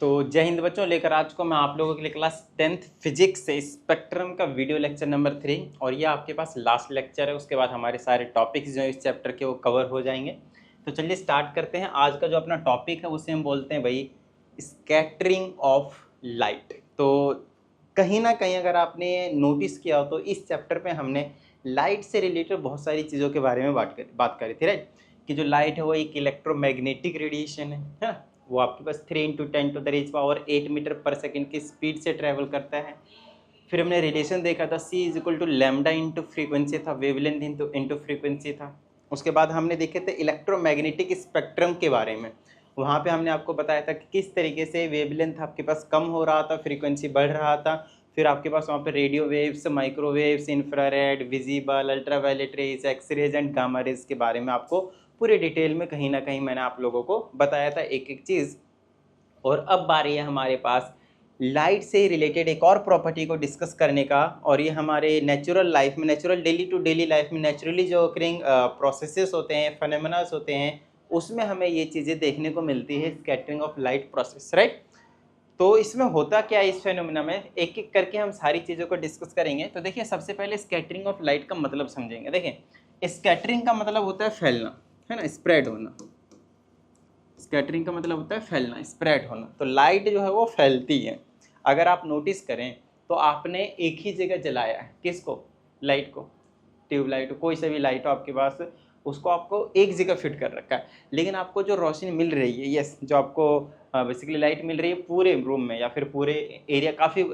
तो जय हिंद बच्चों, लेकर आज को मैं आप लोगों के लिए क्लास 10th फिजिक्स से स्पेक्ट्रम का वीडियो लेक्चर नंबर 3 और ये आपके पास लास्ट लेक्चर है। उसके बाद हमारे सारे टॉपिक्स जो है इस चैप्टर के वो कवर हो जाएंगे। तो चलिए स्टार्ट करते हैं। आज का जो अपना टॉपिक है उसे हम बोलते हैं भाई स्कैटरिंग ऑफ लाइट। तो कहीं ना कहीं अगर आपने नोटिस किया हो तो इस चैप्टर में हमने लाइट से रिलेटेड बहुत सारी चीज़ों के बारे में बात करी थी, राइट। कि जो लाइट है वो एक इलेक्ट्रोमैग्नेटिक रेडिएशन है ना। वो आपके पास 3 × 10⁸ मीटर पर सेकेंड की स्पीड से ट्रैवल करता है। फिर हमने रिलेशन देखा था C = लैम्डा इंटू फ्रीक्वेंसी था, वेवलेंथ इंटू फ्रीक्वेंसी था। उसके बाद हमने देखे थे इलेक्ट्रोमैग्नेटिक स्पेक्ट्रम के बारे में। वहाँ पे हमने आपको बताया था कि किस तरीके से वेवलेंथ आपके पास कम हो रहा था, फ्रीक्वेंसी बढ़ रहा था। फिर आपके पास वहाँ पे radio waves, microwaves, infrared, visible, ultraviolet rays, x rays and gamma rays के बारे में आपको पूरे डिटेल में कहीं ना कहीं मैंने आप लोगों को बताया था एक एक चीज़। और अब बारी है हमारे पास लाइट से रिलेटेड एक और प्रॉपर्टी को डिस्कस करने का। और ये हमारे नेचुरल लाइफ में, natural daily to daily life में नेचुरली जो ऑकरिंग प्रोसेसेस होते हैं, फेनोमेनास होते हैं, उसमें हमें ये चीज़ें देखने को मिलती है, scattering of light process, right. तो इसमें होता क्या है इस फेनोमेना में, एक एक करके हम सारी चीज़ों को डिस्कस करेंगे। तो देखिए सबसे पहले स्कैटरिंग ऑफ लाइट का मतलब समझेंगे। देखिए स्कैटरिंग का मतलब होता है फैलना, है ना, स्प्रेड होना। स्कैटरिंग का मतलब होता है फैलना, स्प्रेड होना। तो लाइट जो है वो फैलती है। अगर आप नोटिस करें तो आपने एक ही जगह जलाया है, किसको, लाइट को, ट्यूबलाइट हो, कोई सा भी लाइट हो आपके पास, उसको आपको एक जगह फिट कर रखा है। लेकिन आपको जो रोशनी मिल रही है, यस, जो आपको बेसिकली लाइट मिल रही है पूरे रूम में या फिर पूरे एरिया, काफ़ी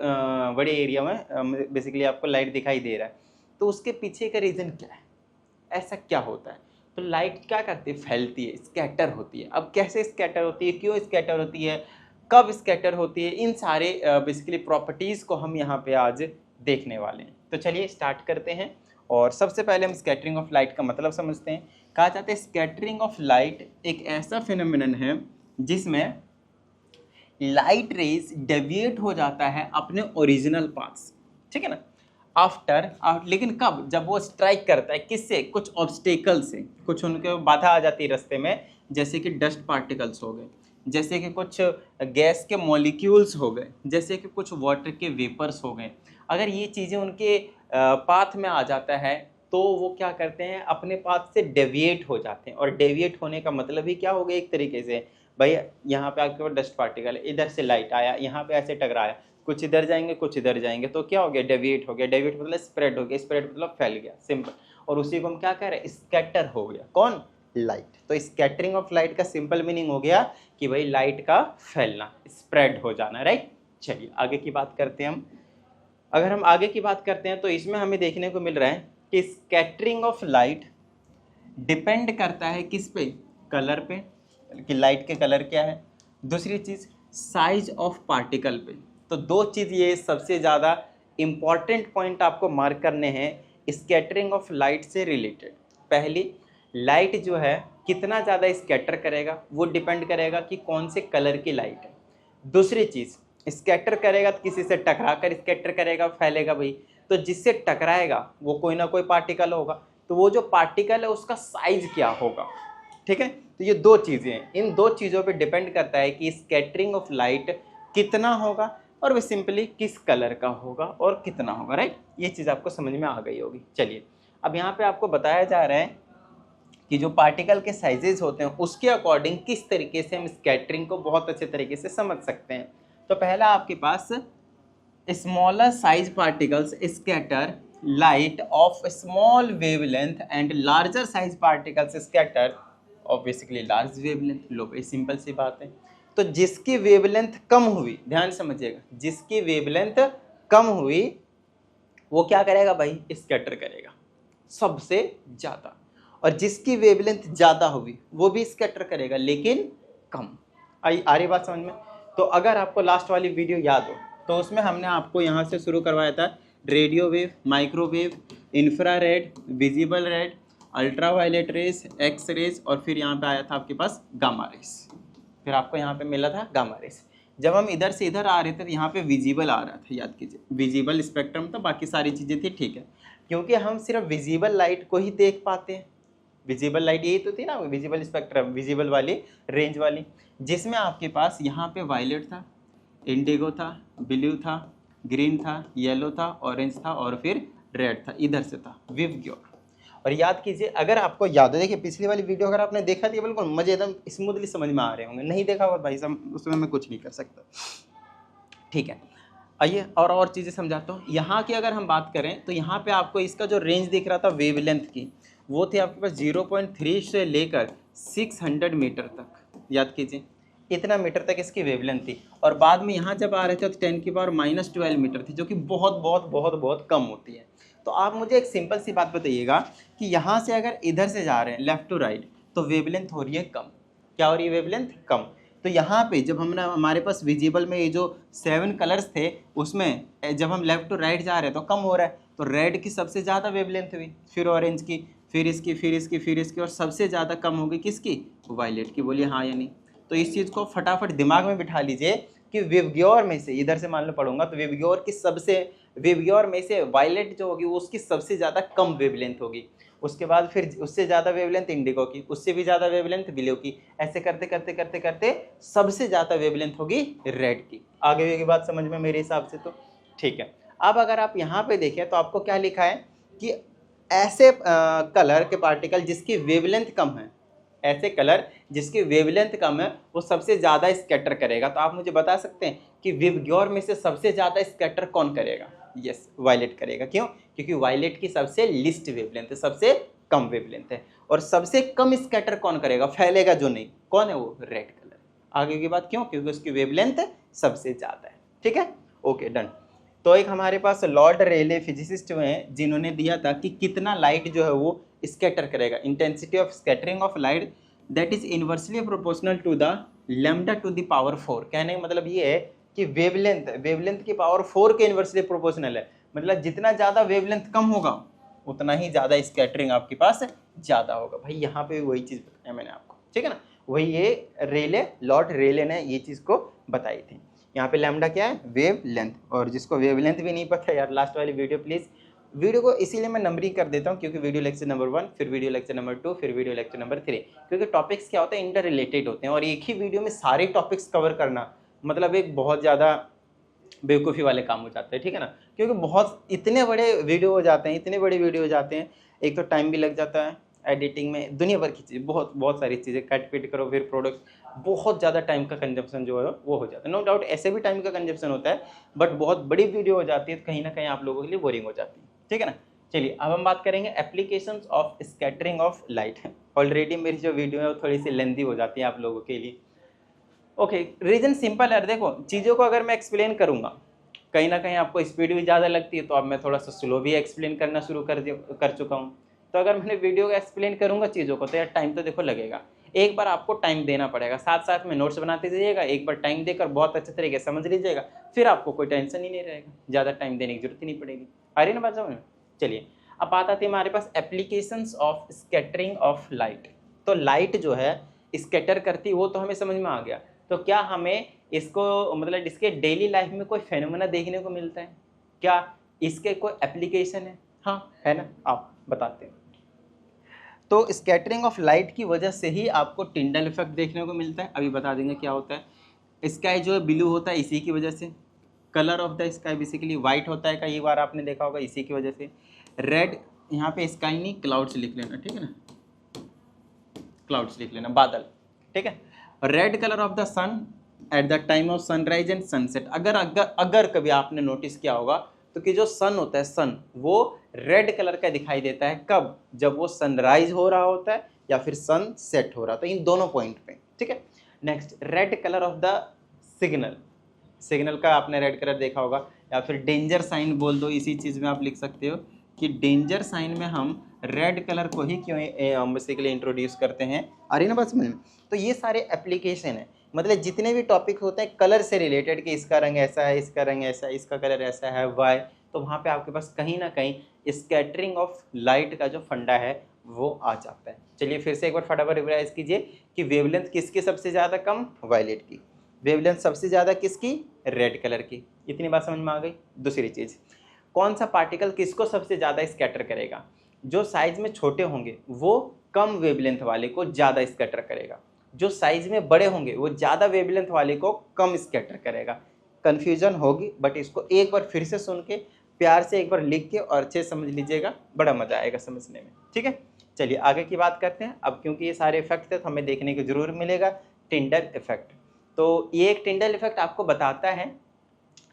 बड़े एरिया में बेसिकली आपको लाइट दिखाई दे रहा है। तो उसके पीछे का रीज़न क्या है, ऐसा क्या होता है। तो लाइट क्या करती है, फैलती है, स्कैटर होती है। अब कैसे स्कैटर होती है, क्यों स्कैटर होती है, कब स्कैटर होती है, इन सारे बेसिकली प्रॉपर्टीज़ को हम यहाँ पे आज देखने वाले हैं। तो चलिए स्टार्ट करते हैं। और सबसे पहले हम स्कैटरिंग ऑफ लाइट का मतलब समझते हैं। कहा जाता है स्कैटरिंग ऑफ लाइट एक ऐसा फिनोमिनन है जिसमें लाइट रेज डेविएट हो जाता है अपने ओरिजिनल पाथ से, ठीक है ना, आफ्टर। लेकिन कब, जब वो स्ट्राइक करता है किससे, कुछ ऑब्स्टेकल से, कुछ उनके बाधा आ जाती है रास्ते में, जैसे कि डस्ट पार्टिकल्स हो गए, जैसे कि कुछ गैस के मॉलिक्यूल्स हो गए, जैसे कि कुछ वाटर के वेपर्स हो गए। अगर ये चीज़ें उनके पाथ में आ जाता है तो वो क्या करते हैं, अपने पाथ से डेविएट हो जाते हैं। और डेविएट होने का मतलब ही क्या हो गया, एक तरीके से भाई यहाँ पे आपके पास डस्ट पार्टिकल, इधर से लाइट आया, यहाँ पे ऐसे टकराया, कुछ इधर जाएंगे कुछ इधर जाएंगे, तो क्या हो गया, डेविएट हो गया। डेविएट मतलब स्प्रेड हो गया, स्प्रेड मतलब फैल गया, सिंपल। और उसी को हम क्या कह रहे हैं, स्कैटर हो गया, कौन, लाइट। तो स्कैटरिंग ऑफ लाइट का सिंपल मीनिंग हो गया कि भाई लाइट का फैलना, स्प्रेड हो जाना, राइट। चलिए आगे की बात करते हैं हम। अगर हम आगे की बात करते हैं तो इसमें हमें देखने को मिल रहा है कि स्कैटरिंग ऑफ लाइट डिपेंड करता है किस पे, कलर पे, कि लाइट के कलर क्या है। दूसरी चीज़ साइज ऑफ पार्टिकल पे। तो दो चीज़ ये सबसे ज़्यादा इम्पॉर्टेंट पॉइंट आपको मार्क करने हैं स्कैटरिंग ऑफ लाइट से रिलेटेड। पहली, लाइट जो है कितना ज़्यादा स्कैटर करेगा वो डिपेंड करेगा कि कौन से कलर की लाइट है। दूसरी चीज़, स्कैटर करेगा तो किसी से टकरा कर स्कैटर करेगा, फैलेगा भाई। तो जिससे टकराएगा वो कोई ना कोई पार्टिकल होगा, तो वो जो पार्टिकल है उसका साइज क्या होगा, ठीक है। तो ये दो चीज़ें हैं, इन दो चीज़ों पे डिपेंड करता है कि स्कैटरिंग ऑफ लाइट कितना होगा और वो सिंपली किस कलर का होगा और कितना होगा, राइट। ये चीज़ आपको समझ में आ गई होगी। चलिए अब यहाँ पे आपको बताया जा रहा है कि जो पार्टिकल के साइजेस होते हैं उसके अकॉर्डिंग किस तरीके से हम स्कैटरिंग को बहुत अच्छे तरीके से समझ सकते हैं। तो पहला आपके पास smaller size particles scatter light of small wavelength and larger size particles scatter of basically large wavelength. लो भाई सिंपल सी बात है। तो जिसकी वेवलेंथ कम हुई, ध्यान समझिएगा, जिसकी वेवलेंथ कम हुई वो क्या करेगा भाई, स्कैटर करेगा सबसे ज़्यादा। और जिसकी वेवलेंथ ज़्यादा हुई वो भी स्कैटर करेगा लेकिन कम। आ रही बात समझ में। तो अगर आपको लास्ट वाली वीडियो याद हो तो उसमें हमने आपको यहाँ से शुरू करवाया था radio wave, microwave, infrared, visible red, ultraviolet rays, x rays, और फिर यहाँ पे आया था आपके पास गामा रेस। फिर आपको यहाँ पे मिला था गामा रेस। जब हम इधर से इधर आ रहे थे तो यहाँ पे विजिबल आ रहा था, याद कीजिए विजिबल स्पेक्ट्रम था, बाकी सारी चीज़ें थी, ठीक है। क्योंकि हम सिर्फ विजिबल लाइट को ही देख पाते हैं, विजिबल लाइट यही तो थी ना, विजिबल स्पेक्ट्रम, विजिबल वाली रेंज वाली, जिसमें आपके पास यहाँ पे वायलेट था, इंडिगो था, ब्लू था, ग्रीन था, येलो था, ऑरेंज था और फिर रेड था, इधर से था विवग्योर। और याद कीजिए, अगर आपको याद है, देखिए पिछली वाली वीडियो अगर आपने देखा थी बिल्कुल मजे एकदम स्मूथली समझ में आ रहे होंगे, नहीं देखा होगा भाई साहब उसमें मैं कुछ नहीं कर सकता। ठीक है, आइए और चीज़ें समझाता हूँ। यहाँ की अगर हम बात करें तो यहाँ पे आपको इसका जो रेंज दिख रहा था वेवलेंथ की, वो थी आपके पास 0.3 से लेकर 600 मीटर तक। याद कीजिए, इतना मीटर तक इसकी वेवलेंथ थी। और बाद में यहाँ जब आ रहे थे तो 10⁻⁻12 मीटर थी, जो कि बहुत बहुत बहुत बहुत कम होती है। तो आप मुझे एक सिंपल सी बात बताइएगा कि यहाँ से अगर इधर से जा रहे हैं लेफ्ट टू राइट, तो वेवलेंथ हो रही है कम। क्या हो रही है? वेवलेंथ कम। तो यहाँ पे जब हमने हमारे पास विजिबल में ये जो 7 कलर्स थे, उसमें जब हम लेफ्ट टू राइट जा रहे हैं तो कम हो रहा है, तो रेड की सबसे ज़्यादा वेवलेंथ हुई, फिर ऑरेंज की, फिर इसकी, फिर इसकी, फिर इसकी, और सबसे ज़्यादा कम होगी किसकी? वायलेट की। बोलिए हाँ या नहीं? तो इस चीज़ को फटाफट दिमाग में बिठा लीजिए कि विवग्योर में से, इधर से मान लो पढ़ूंगा तो विवग्योर में से वायलेट जो होगी वो उसकी सबसे ज़्यादा कम वेवलेंथ होगी। उसके बाद फिर उससे ज़्यादा वेवलेंथ इंडिगो की, उससे भी ज़्यादा वेवलेंथ ब्लू की, ऐसे करते करते करते करते सबसे ज़्यादा वेवलेंथ होगी रेड की। आगे की बात समझ में मेरे हिसाब से? तो ठीक है। अब अगर आप यहाँ पे देखें तो आपको क्या लिखा है कि ऐसे कलर के पार्टिकल जिसकी वेवलेंथ कम है, ऐसे कलर जिसकी वेवलेंथ कम है वो सबसे ज़्यादा स्कैटर करेगा। तो आप मुझे बता सकते हैं कि विवग्योर में से सबसे ज़्यादा स्कैटर कौन करेगा? यस, वायलेट करेगा। क्यों? क्योंकि वायलेट की सबसे लिस्ट वेवलेंथ है, सबसे कम वेवलेंथ है। और सबसे कम स्कैटर कौन करेगा, फैलेगा जो नहीं, कौन है वो? Red colour. आगे की बात क्यों? क्योंकि उसकी वेवलेंथ सबसे ज़्यादा है। ठीक है, ओके, डन। तो एक हमारे पास लॉर्ड रेले फिजिसिस्ट हैं जिन्होंने दिया था कि कितना लाइट जो है वो स्कैटर करेगा, intensity of scattering of light that is inversely proportional to the lambda to the power 4। कहने का मतलब ये है कि वेवलेंथ की पावर 4 के इनवर्सली प्रोपोर्शनल है। मतलब जितना ज़्यादा वेवलेंथ कम होगा उतना ही ज़्यादा स्कैटरिंग आपके पास ज़्यादा होगा। भाई यहाँ पे वही चीज़ बताया मैंने आपको, ठीक है ना? वही ये लॉर्ड रेले ने ये चीज़ को बताई थी। यहाँ पे लैम्डा क्या है? Wave length. और जिसको वेव लेंथ भी नहीं पता यार, लास्ट वाली वीडियो प्लीज़, वीडियो को इसीलिए मैं नंबरिंग कर देता हूँ क्योंकि वीडियो लेक्चर नंबर 1, फिर वीडियो लेक्चर नंबर 2, फिर वीडियो लेक्चर नंबर 3, क्योंकि टॉपिक्स क्या होते हैं? इंटर रिलेटेड होते हैं। और एक ही वीडियो में सारे टॉपिक्स कवर करना मतलब एक बहुत ज़्यादा बेवकूफ़ी वाले काम हो जाते हैं, ठीक है ना? क्योंकि बहुत इतने बड़े वीडियो हो जाते हैं, इतने बड़े वीडियो हो जाते हैं, एक तो टाइम भी लग जाता है एडिटिंग में, दुनिया भर की चीज़, बहुत सारी चीज़ें कट पिट करो, फिर प्रोडक्ट, बहुत ज़्यादा टाइम का कंजप्शन जो है वो हो जाता है। नो डाउट ऐसे भी टाइम का कंजप्शन होता है, बट बहुत बड़ी वीडियो हो जाती है तो कहीं ना कहीं आप लोगों के लिए बोरिंग हो जाती है, ठीक है ना? चलिए अब हम बात करेंगे applications of scattering of light. Already मेरी जो वीडियो है वो थोड़ी सी लेंदी हो जाती है आप लोगों के लिए। ओके, रीजन सिंपल है। देखो, चीज़ों को अगर मैं एक्सप्लेन करूँगा, कहीं ना कहीं आपको स्पीड भी ज़्यादा लगती है, तो अब मैं थोड़ा सा स्लो भी एक्सप्लेन करना शुरू कर चुका हूँ। तो अगर मैंने वीडियो को एक्सप्लेन करूँगा चीज़ों को तो यार टाइम तो देखो लगेगा। एक बार आपको टाइम देना पड़ेगा, साथ साथ में नोट्स बनाते जाइएगा, एक बार टाइम देकर बहुत अच्छे तरीके से समझ लीजिएगा, फिर आपको कोई टेंशन ही नहीं रहेगा, ज़्यादा टाइम देने की जरूरत ही नहीं पड़ेगी। आ रही ना बात समझ में? चलिए अब बात आती है हमारे पास applications of scattering of light. तो लाइट जो है स्कैटर करती वो तो हमें समझ में आ गया। तो क्या हमें इसको मतलब इसके डेली लाइफ में कोई फेनोमेना देखने को मिलता है? क्या इसके कोई एप्लीकेशन है? हाँ है ना, आप बताते हैं। तो स्कैटरिंग ऑफ लाइट की वजह से ही आपको टिंडल इफेक्ट देखने को मिलता है। अभी बता देंगे क्या होता है। स्काई जो है ब्लू होता है इसी की वजह से, colour of the sky basically white होता है, कई बार आपने देखा होगा, इसी की वजह से। रेड, यहाँ पे स्काई नहीं क्लाउड्स लिख लेना, ठीक है ना, क्लाउड्स लिख लेना, बादल, ठीक है। Red colour of the sun at the time of sunrise and sunset. अगर कभी आपने नोटिस किया होगा तो कि जो सन होता है, सन वो रेड कलर का दिखाई देता है। कब? जब वो सनराइज हो रहा होता है या फिर सन सेट हो रहा होता है, इन दोनों पॉइंट पे, ठीक है। Next, red colour of the signal का आपने रेड कलर देखा होगा, या फिर डेंजर साइन बोल दो, इसी चीज़ में आप लिख सकते हो कि डेंजर साइन में हम रेड कलर को ही क्यों बेसिकली इंट्रोड्यूस करते हैं। आ रही ना बात समझ में? तो ये सारे एप्लीकेशन है, मतलब जितने भी टॉपिक होते हैं कलर से रिलेटेड, कि इसका रंग ऐसा है, इसका रंग ऐसा है, इसका कलर ऐसा है, वाई, तो वहाँ पे आपके पास कहीं ना कहीं स्कैटरिंग ऑफ लाइट का जो फंडा है वो आ जाता है। चलिए फिर से एक बार फटाफट रिवाइज कीजिए कि वेवलेंथ किसकी सबसे ज़्यादा कम? वायलेट की। वेवलेंथ सबसे ज़्यादा किसकी? रेड कलर की। इतनी बात समझ में आ गई। दूसरी चीज़, कौन सा पार्टिकल किसको सबसे ज़्यादा स्कैटर करेगा? जो साइज में छोटे होंगे वो कम वेवलेंथ वाले को ज़्यादा स्कैटर करेगा, जो साइज में बड़े होंगे वो ज़्यादा वेवलेंथ वाले को कम स्कैटर करेगा। कन्फ्यूजन होगी, बट इसको एक बार फिर से सुन के प्यार से एक बार लिख के और अच्छे से समझ लीजिएगा, बड़ा मज़ा आएगा समझने में। ठीक है, चलिए आगे की बात करते हैं। अब क्योंकि ये सारे इफेक्ट थे तो हमें देखने की जरूर मिलेगा टिंडल इफेक्ट। तो ये एक टिंडल इफेक्ट आपको बताता है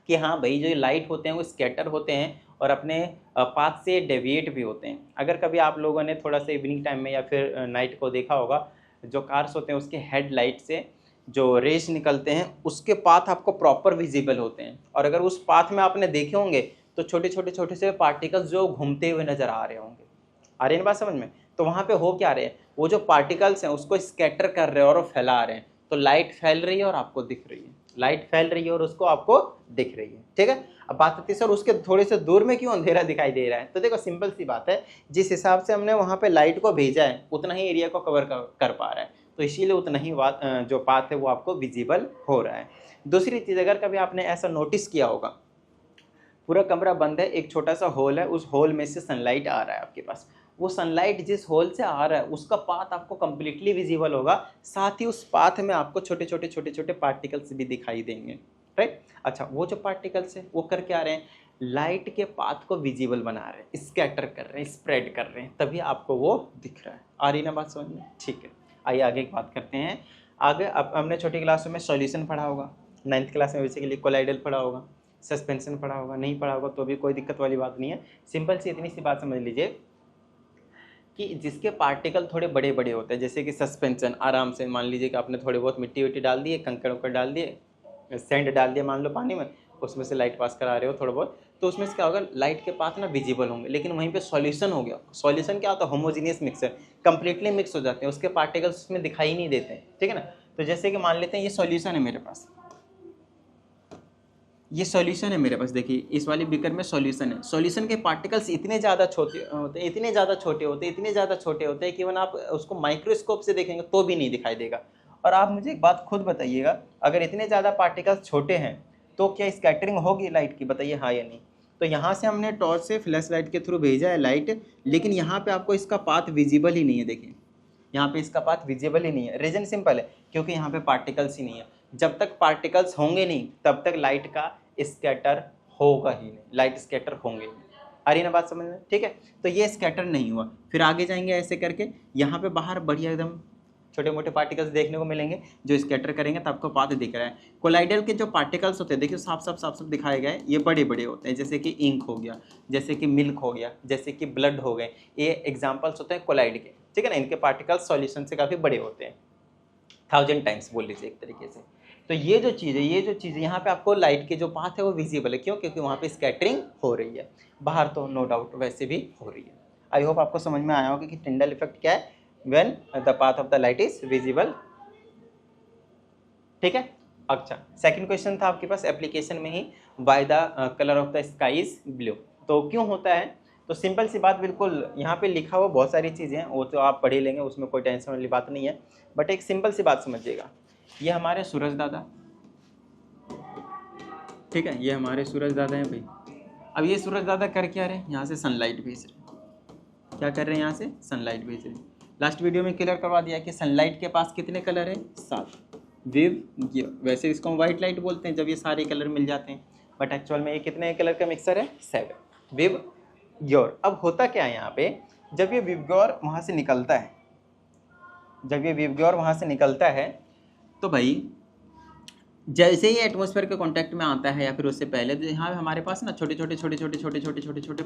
कि हाँ भाई, जो लाइट होते हैं वो स्कैटर होते हैं और अपने पाथ से डेविएट भी होते हैं। अगर कभी आप लोगों ने थोड़ा सा इवनिंग टाइम में या फिर नाइट को देखा होगा, जो कार्स होते हैं उसके हेडलाइट से जो रेस निकलते हैं उसके पाथ आपको प्रॉपर विजिबल होते हैं। और अगर उस पाथ में आपने देखे होंगे तो छोटे से पार्टिकल्स जो घूमते हुए नज़र आ रहे होंगे। आ रही है बात समझ में? तो वहाँ पे हो क्या रहे हैं, वो जो पार्टिकल्स हैं उसको स्कैटर कर रहे हैं और वो फैला रहे हैं। तो लाइट फैल रही है और आपको दिख रही है, लाइट फैल रही है और उसको आपको दिख रही है। ठीक है, अब बात आती है सर उसके थोड़े से दूर में क्यों अंधेरा दिखाई दे रहा है। तो देखो सिंपल सी बात है, जिस हिसाब से हमने वहाँ पे लाइट को भेजा है उतना ही एरिया को कवर कर पा रहा है, तो इसीलिए उतना ही जो पाथ है वो आपको विजिबल हो रहा है। दूसरी चीज़, अगर कभी आपने ऐसा नोटिस किया होगा, पूरा कमरा बंद है, एक छोटा सा होल है, उस होल में से सनलाइट आ रहा है आपके पास, वो सनलाइट जिस होल से आ रहा है उसका पाथ आपको कंप्लीटली विजिबल होगा, साथ ही उस पाथ में आपको छोटे छोटे पार्टिकल्स भी दिखाई देंगे। राइट, अच्छा, वो जो पार्टिकल्स है वो कर क्या रहे हैं, लाइट के पाथ को विजिबल बना रहे हैं, स्कैटर कर रहे हैं, स्प्रेड कर रहे हैं, तभी आपको वो दिख रहा है। आ रही ना बात समझ में? ठीक है, आइए आगे की बात करते हैं। आगे अब हमने छोटी क्लासों में सॉल्यूशन पढ़ा होगा, 9th क्लास में बेसिकली कोलाइडल पढ़ा होगा, सस्पेंशन पढ़ा होगा, नहीं पढ़ा होगा तो भी कोई दिक्कत वाली बात नहीं है। सिंपल सी इतनी सी बात समझ लीजिए कि जिसके पार्टिकल थोड़े बड़े बड़े होते हैं, जैसे कि सस्पेंशन, आराम से मान लीजिए कि आपने थोड़े बहुत मिट्टी विट्टी डाल दिए, कंकड़ उकड़ डाल दिए, सैंड डाल दिया मान लो पानी में, उसमें से लाइट पास करा रहे हो थोड़ा बहुत, तो उसमें से क्या होगा, लाइट के पाथ ना विजिबल होंगे। लेकिन वहीं पे सॉल्यूशन हो गया, सॉल्यूशन क्या होता है, होमोजीनियस मिक्सर, कंप्लीटली मिक्स हो जाते हैं, उसके पार्टिकल्स उसमें दिखाई नहीं देते हैं। ठीक है ना, तो जैसे कि मान लेते हैं ये सॉल्यूशन है मेरे पास, ये सॉल्यूशन है मेरे पास, देखिए इस वाली बीकर में सॉल्यूशन है। सॉल्यूशन के पार्टिकल्स इतने ज़्यादा छोटे होते हैं, इतने ज़्यादा छोटे होते हैं, इतने ज़्यादा छोटे होते हैं कि इवन आप उसको माइक्रोस्कोप से देखेंगे तो भी नहीं दिखाई देगा। और आप मुझे एक बात खुद बताइएगा, अगर इतने ज़्यादा पार्टिकल्स छोटे हैं तो क्या स्कैटरिंग होगी लाइट की, बताइए हाँ या नहीं। तो यहाँ से हमने टॉर्च से फ्लैश लाइट के थ्रू भेजा है लाइट, लेकिन यहाँ पर आपको इसका पाथ विजिबल ही नहीं है। देखिए यहाँ पे इसका पाथ विजिबल ही नहीं है। रीजन सिंपल है, क्योंकि यहाँ पे पार्टिकल्स ही नहीं है। जब तक पार्टिकल्स होंगे नहीं तब तक लाइट का स्कैटर होगा ही नहीं, लाइट स्कैटर होंगे नहीं। आ रही ना बात समझ में? ठीक है, तो ये स्कैटर नहीं हुआ। फिर आगे जाएंगे ऐसे करके, यहाँ पे बाहर बढ़िया एकदम छोटे मोटे पार्टिकल्स देखने को मिलेंगे जो स्कैटर करेंगे, तो आपको पाथ दिख रहा है। कोलाइडल के जो पार्टिकल्स होते हैं देखिए साफ साफ दिखाए गए, ये बड़े बड़े होते हैं, जैसे कि इंक हो गया, जैसे कि मिल्क हो गया, जैसे कि ब्लड हो गए, ये एग्जाम्पल्स होते हैं कोलाइड के। ठीक है ना, इनके पार्टिकल्स सॉल्यूशन से काफ़ी बड़े होते हैं, 1000 टाइम्स बोल लीजिए एक तरीके से। तो ये जो चीज़ है यहाँ पे आपको लाइट के जो पाथ है वो विजिबल है। क्यों? क्योंकि वहाँ पे स्कैटरिंग हो रही है, बाहर तो नो डाउट वैसे भी हो रही है। आई होप आपको समझ में आया होगा कि टिंडल इफेक्ट क्या है, when the path of the light is visible. ठीक है, अच्छा, सेकंड क्वेश्चन था आपके पास एप्लीकेशन में ही, by the colour of the sky is blue. तो क्यों होता है? तो सिंपल सी बात, बिल्कुल यहाँ पे लिखा हुआ बहुत सारी चीज़ें हैं, वो तो आप पढ़ ही लेंगे, उसमें कोई टेंशन वाली बात नहीं है। बट एक सिंपल सी बात समझिएगा, ये हमारे सूरज दादा, ठीक है, ये हमारे सूरज दादा हैं भाई। अब ये सूरज दादा कर क्या रहे हैं, यहाँ से सनलाइट भेज रहे। क्या कर रहे हैं? यहाँ से सनलाइट भेज रहे। लास्ट वीडियो में क्लियर करवा दिया कि सनलाइट के पास कितने कलर है? 7। विव, वैसे इसको हम वाइट लाइट बोलते हैं जब ये सारे कलर मिल जाते हैं, बट एक्चुअल में ये कितने कलर का मिक्सर है? 7। विव ग्योर। अब होता क्या है यहाँ पे, जब ये विव ग्योर वहाँ से निकलता है, जब ये विव ग्योर वहाँ से निकलता है तो भाई जैसे ही एटमॉस्फेयर के कांटेक्ट में आता है या फिर उससे पहले, तो यहाँ हमारे पास ना छोटे छोटे पार्टिकल्स होते हैं, छोटे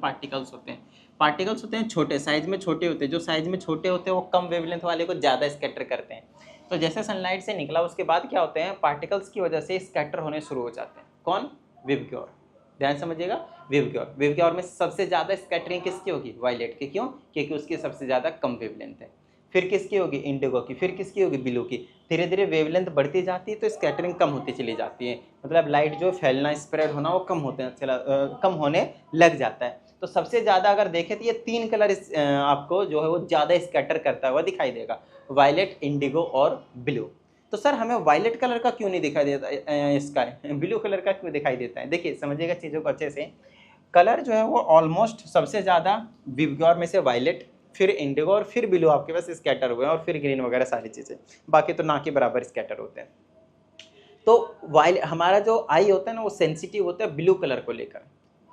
पार्टिकल्स होते हैं। पार्टिकल्स होते हैं छोटे साइज में, छोटे होते हैं, जो साइज में छोटे होते हैं वो कम वेवलेंथ वाले को ज़्यादा स्कैटर करते हैं। तो जैसे सनलाइट से निकला उसके बाद क्या होते हैं, पार्टिकल्स की वजह से स्कैटर होने शुरू हो जाते हैं। कौन? विव ग्योर। ध्यान समझिएगा, विव ग्योर। विव ग्योर में सबसे ज़्यादा स्कैटरिंग किसकी होगी? वायलेट की। क्यों? क्योंकि उसकी सबसे ज़्यादा कम वेवलेंथ है। फिर किसकी होगी? इंडिगो की। फिर किसकी होगी? ब्लू की। धीरे धीरे वेवलेंथ बढ़ती जाती है तो स्कैटरिंग कम होती चली जाती है, मतलब लाइट जो फैलना, स्प्रेड होना वो कम होने लग जाता है। तो सबसे ज़्यादा अगर देखें तो ये 3 कलर आपको जो है वो ज़्यादा स्कैटर करता हुआ दिखाई देगा, वायलेट, इंडिगो और ब्लू। तो सर हमें वायलेट कलर का क्यों नहीं दिखाई देता, स्काई ब्लू कलर का क्यों दिखाई देता है? देखिए समझिएगा चीज़ों को अच्छे से। कलर जो है वो ऑलमोस्ट सबसे ज़्यादा विबग्योर में से वायलेट, फिर इंडिगो और फिर ब्लू आपके पास स्कैटर हुए हैं, और फिर ग्रीन वगैरह सारी चीज़ें, बाकी तो ना के बराबर स्कैटर होते हैं। तो हमारा जो आई होता है ना वो सेंसिटिव होता है ब्लू कलर को लेकर,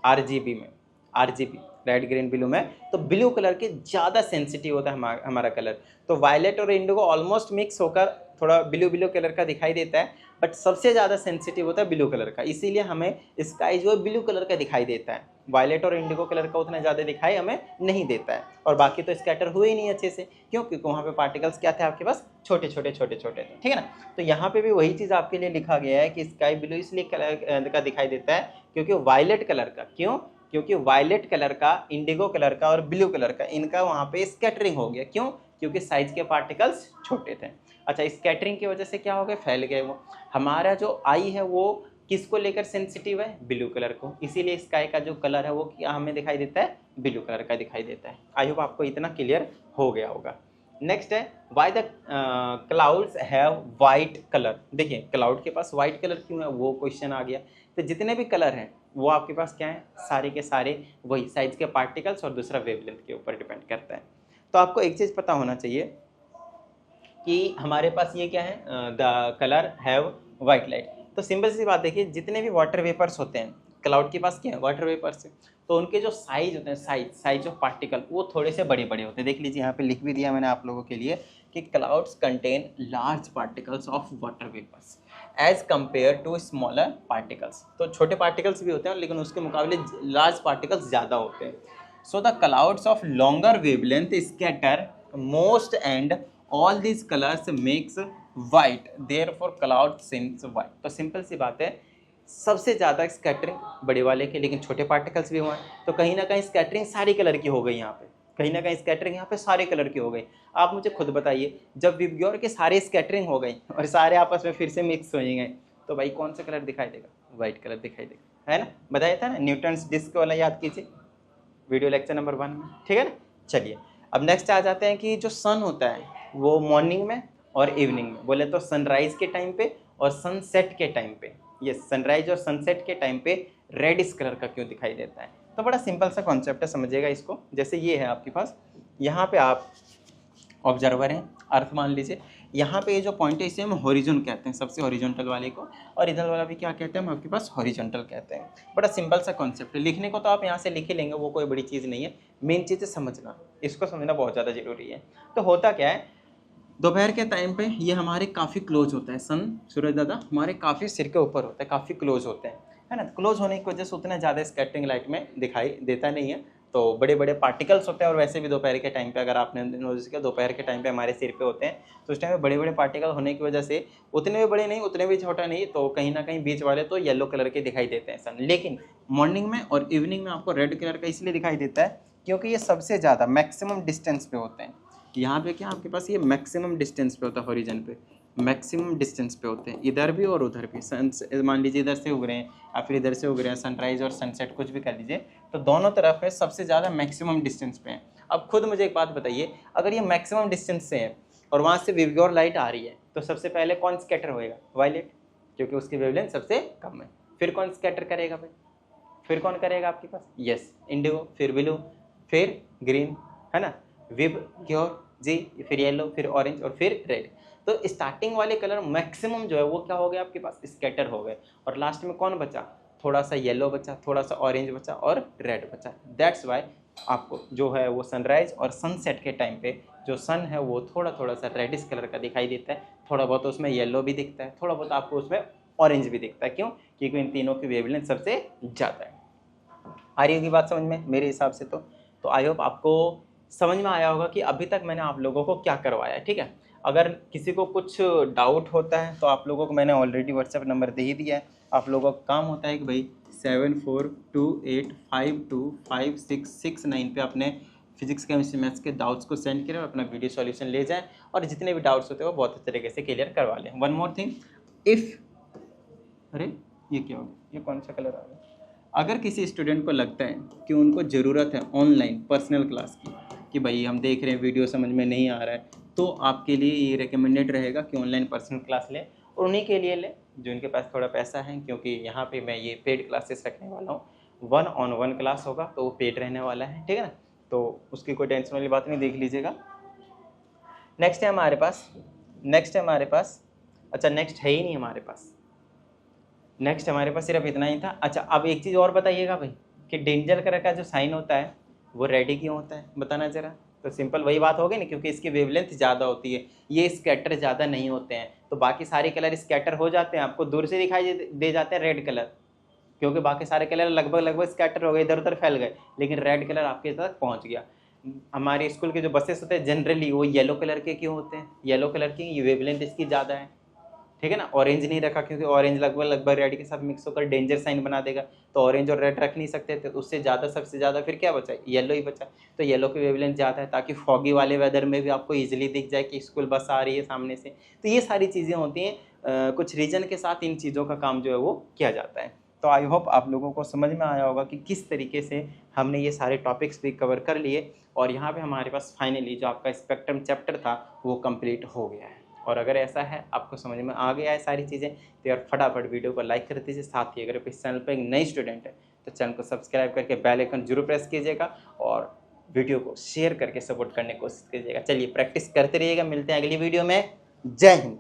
आरजीबी में, आरजीबी रेड ग्रीन ब्लू में, तो ब्लू कलर के ज़्यादा सेंसिटिव होता है हमारा कलर। तो वायलेट और इंडिगो ऑलमोस्ट मिक्स होकर थोड़ा ब्लू ब्लू कलर का दिखाई देता है, बट सबसे ज़्यादा सेंसिटिव होता है ब्लू कलर का, इसीलिए हमें स्काई जो है ब्लू कलर का दिखाई देता है। वायलेट और इंडिगो कलर का उतना ज़्यादा दिखाई हमें नहीं देता है, और बाकी तो स्कैटर हुए ही नहीं अच्छे से, क्यों? क्योंकि वहाँ पे पार्टिकल्स क्या थे आपके पास, छोटे छोटे छोटे छोटे थे, ठीक है ना। तो यहाँ पे भी वही चीज़ आपके लिए लिखा गया है कि स्काई ब्लू इसलिए कलर का दिखाई देता है क्योंकि वायलेट कलर का, क्यों? क्योंकि वायलेट कलर का, इंडिगो कलर का और ब्लू कलर का, इनका वहाँ पे स्कैटरिंग हो गया, क्यों? क्योंकि साइज के पार्टिकल्स छोटे थे। अच्छा, स्कैटरिंग की वजह से क्या हो गए, फैल गए वो। हमारा जो आई है वो किसको लेकर सेंसिटिव है, ब्लू कलर को, इसीलिए स्काई का जो कलर है वो क्या हमें दिखाई देता है, ब्लू कलर का दिखाई देता है। आई होप आपको इतना क्लियर हो गया होगा। नेक्स्ट है why the clouds have white colour. देखिए क्लाउड के पास वाइट कलर क्यों है, वो क्वेश्चन आ गया। तो जितने भी कलर हैं वो आपके पास क्या है, सारे के सारे वही साइज के पार्टिकल्स और दूसरा वेवलेंथ के ऊपर डिपेंड करता है। तो आपको एक चीज़ पता होना चाहिए कि हमारे पास ये क्या है, the colour have white light. तो सिंपल सी बात देखिए, जितने भी वाटर वेपर्स होते हैं क्लाउड के पास क्या है, वाटर वेपर्स है, तो उनके जो साइज होते हैं, साइज ऑफ पार्टिकल वो थोड़े से बड़े बड़े होते हैं। देख लीजिए यहाँ पे लिख भी दिया मैंने आप लोगों के लिए कि clouds contain large particles of water vapours as compared to smaller particles. तो छोटे पार्टिकल्स भी होते हैं लेकिन उसके मुकाबले लार्ज पार्टिकल्स ज़्यादा होते हैं। So the clouds of longer wavelength scatter most and all these colors makes white, therefore cloud seems white। तो सिंपल सी बात है, सबसे ज़्यादा स्कैटरिंग बड़े वाले के, लेकिन छोटे पार्टिकल्स भी हुए हैं, तो कहीं ना कहीं स्कैटरिंग सारी कलर की हो गई यहाँ पे, कहीं ना कहीं स्कैटरिंग यहाँ पे सारे कलर की हो गई। आप मुझे खुद बताइए, जब विबग्योर के सारे स्कैटरिंग हो गई और सारे आपस में फिर से मिक्स हो गए, तो भाई कौन सा कलर दिखाई देगा, वाइट कलर दिखाई देगा, है ना। बताया था ना, न्यूटन्स डिस्क वाला याद कीजिए वीडियो लेक्चर नंबर 1 में, ठीक है ना। चलिए अब नेक्स्ट आ जाते हैं कि जो सन होता है वो मॉर्निंग में और इवनिंग में, बोले तो सनराइज के टाइम पे और सनसेट के टाइम पे, ये सनराइज और सनसेट के टाइम पे रेडिश कलर का क्यों दिखाई देता है। तो बड़ा सिंपल सा कॉन्सेप्ट है, समझिएगा इसको। जैसे ये है आपके पास, यहाँ पे आप ऑब्जर्वर हैं, अर्थ मान लीजिए, यहाँ पे ये जो पॉइंट है इसे हम हॉरिजॉन कहते हैं, सबसे हॉरिजॉन्टल वाले को, और इधर वाला भी क्या कहते हैं, हम आपके पास हॉरिजॉन्टल कहते हैं। बड़ा सिंपल सा कॉन्सेप्ट है, लिखने को तो आप यहाँ से लिख ही लेंगे, वो कोई बड़ी चीज़ नहीं है, मेन चीज़ है समझना, इसको समझना बहुत ज़्यादा जरूरी है। तो होता क्या है, दोपहर के टाइम पे ये हमारे काफ़ी क्लोज होता है, सन सूरज दादा हमारे काफ़ी सिर के ऊपर होता है, काफ़ी क्लोज होते हैं, है ना। क्लोज होने की वजह से उतना ज़्यादा स्कैटरिंग लाइट में दिखाई देता नहीं है, तो बड़े बड़े पार्टिकल्स होते हैं। और वैसे भी दोपहर के टाइम पे अगर आपने नोटिस किया, दोपहर के टाइम पे हमारे सिर पे होते हैं, तो उस टाइम पे बड़े बड़े पार्टिकल होने की वजह से उतने भी बड़े नहीं उतने भी छोटा नहीं, तो कहीं ना कहीं बीच वाले तो येलो कलर के दिखाई देते हैं सन। लेकिन मॉर्निंग में और इवनिंग में आपको रेड कलर का इसलिए दिखाई देता है क्योंकि ये सबसे ज़्यादा मैक्सिमम डिस्टेंस पे होते हैं। यहाँ पे क्या आपके पास ये मैक्सिमम डिस्टेंस पे होता है, हॉरिजन पे मैक्सिमम डिस्टेंस पे होते हैं, इधर भी और उधर भी। सन मान लीजिए इधर से उग रहे हैं या फिर इधर से उग रहे हैं, सनराइज और सनसेट कुछ भी कर लीजिए, तो दोनों तरफ है सबसे ज़्यादा मैक्सिमम डिस्टेंस पे है। अब खुद मुझे एक बात बताइए, अगर ये मैक्सिमम डिस्टेंस से है और वहाँ से विबग्योर लाइट आ रही है, तो सबसे पहले कौन स्कैटर होएगा, वायलेट, क्योंकि उसकी वेवलेंथ सबसे कम है। फिर कौन स्कैटर करेगा भाई, फिर कौन करेगा आपके पास, यस इंडिगो, फिर ब्लू, फिर ग्रीन, है ना, विबग्योर जी, फिर येलो, फिर ऑरेंज और फिर रेड। तो स्टार्टिंग वाले कलर मैक्सिमम जो है वो क्या हो गया आपके पास, स्कैटर हो गए, और लास्ट में कौन बचा, थोड़ा सा येलो बचा, थोड़ा सा ऑरेंज बचा और रेड बचा। दैट्स वाई आपको जो है वो सनराइज और सनसेट के टाइम पे जो सन है वो थोड़ा थोड़ा सा रेडिश कलर का दिखाई देता है, थोड़ा बहुत उसमें येलो भी दिखता है, थोड़ा बहुत आपको उसमें ऑरेंज भी दिखता है। क्यों, क्योंकि इन तीनों की वेवलेंथ सबसे ज़्यादा है। आ रही होगी बात समझ में मेरे हिसाब से। तो आई होप आपको समझ में आया होगा कि अभी तक मैंने आप लोगों को क्या करवाया है, ठीक है। अगर किसी को कुछ डाउट होता है तो आप लोगों को मैंने ऑलरेडी व्हाट्सएप नंबर दे ही दिया है। आप लोगों का काम होता है कि भाई 7428525669 पे अपने फिजिक्स केमिस्ट्री मैथ्स के डाउट्स को सेंड करें और अपना वीडियो सॉल्यूशन ले जाएं, और जितने भी डाउट्स होते हैं वो बहुत अच्छे तरीके से क्लियर करवा लें। वन मोर थिंग, इफ़ अरे ये क्या हो गया, ये कौन सा कलर आ गया। अगर किसी स्टूडेंट को लगता है कि उनको ज़रूरत है ऑनलाइन पर्सनल क्लास की, कि भाई हम देख रहे हैं वीडियो समझ में नहीं आ रहा है, तो आपके लिए ये रिकमेंडेड रहेगा कि ऑनलाइन पर्सनल क्लास लें, और उन्हीं के लिए लें जो इनके पास थोड़ा पैसा है, क्योंकि यहाँ पे मैं ये पेड क्लासेस रखने वाला हूँ। 1-on-1 क्लास होगा, तो वो पेड रहने वाला है, ठीक है ना। तो उसकी कोई टेंशन वाली बात नहीं, देख लीजिएगा। नेक्स्ट है हमारे पास अच्छा नेक्स्ट है ही नहीं हमारे पास, नेक्स्ट हमारे पास सिर्फ इतना ही था। अच्छा अब एक चीज़ और बताइएगा भाई कि डेंजर कलर का जो साइन होता है वो रेड क्यों होता है, बताना जरा। तो सिंपल वही बात होगी ना, क्योंकि इसकी वेवलेंथ ज़्यादा होती है, ये स्कैटर ज़्यादा नहीं होते हैं, तो बाकी सारे कलर स्कैटर हो जाते हैं, आपको दूर से दिखाई दे जाते हैं रेड कलर, क्योंकि बाकी सारे कलर लगभग स्कैटर हो गए, इधर उधर फैल गए, लेकिन रेड कलर आपके तक पहुंच गया। हमारे स्कूल के जो बसेस होते हैं जनरली वो येलो कलर के क्यों होते हैं, येलो कलर की वेवलेंथ इसकी ज़्यादा है, ठीक है ना। ऑरेंज नहीं रखा क्योंकि ऑरेंज लगभग रेड के साथ मिक्स होकर डेंजर साइन बना देगा, तो ऑरेंज और रेड रख नहीं सकते थे, उससे ज़्यादा सबसे ज़्यादा फिर क्या बचा, येलो ही बचा। तो येलो की वेवलेंथ ज़्यादा है, ताकि फॉगी वाले वेदर में भी आपको ईजिली दिख जाए कि स्कूल बस आ रही है सामने से। तो ये सारी चीज़ें होती हैं, कुछ रीजन के साथ इन चीज़ों का काम जो है वो किया जाता है। तो आई होप आप लोगों को समझ में आया होगा कि किस तरीके से हमने ये सारे टॉपिक्स भी कवर कर लिए, और यहाँ पे हमारे पास फाइनली जो आपका स्पेक्ट्रम चैप्टर था वो कंप्लीट हो गया है। और अगर ऐसा है आपको समझ में आ गया है सारी चीज़ें, तो यार फटाफट वीडियो को लाइक कर दीजिए। साथ ही अगर आप इस चैनल पर एक नई स्टूडेंट है तो चैनल को सब्सक्राइब करके बेल आइकन जरूर प्रेस कीजिएगा, और वीडियो को शेयर करके सपोर्ट करने की कोशिश कीजिएगा। चलिए प्रैक्टिस करते रहिएगा, मिलते हैं अगली वीडियो में। जय हिंद।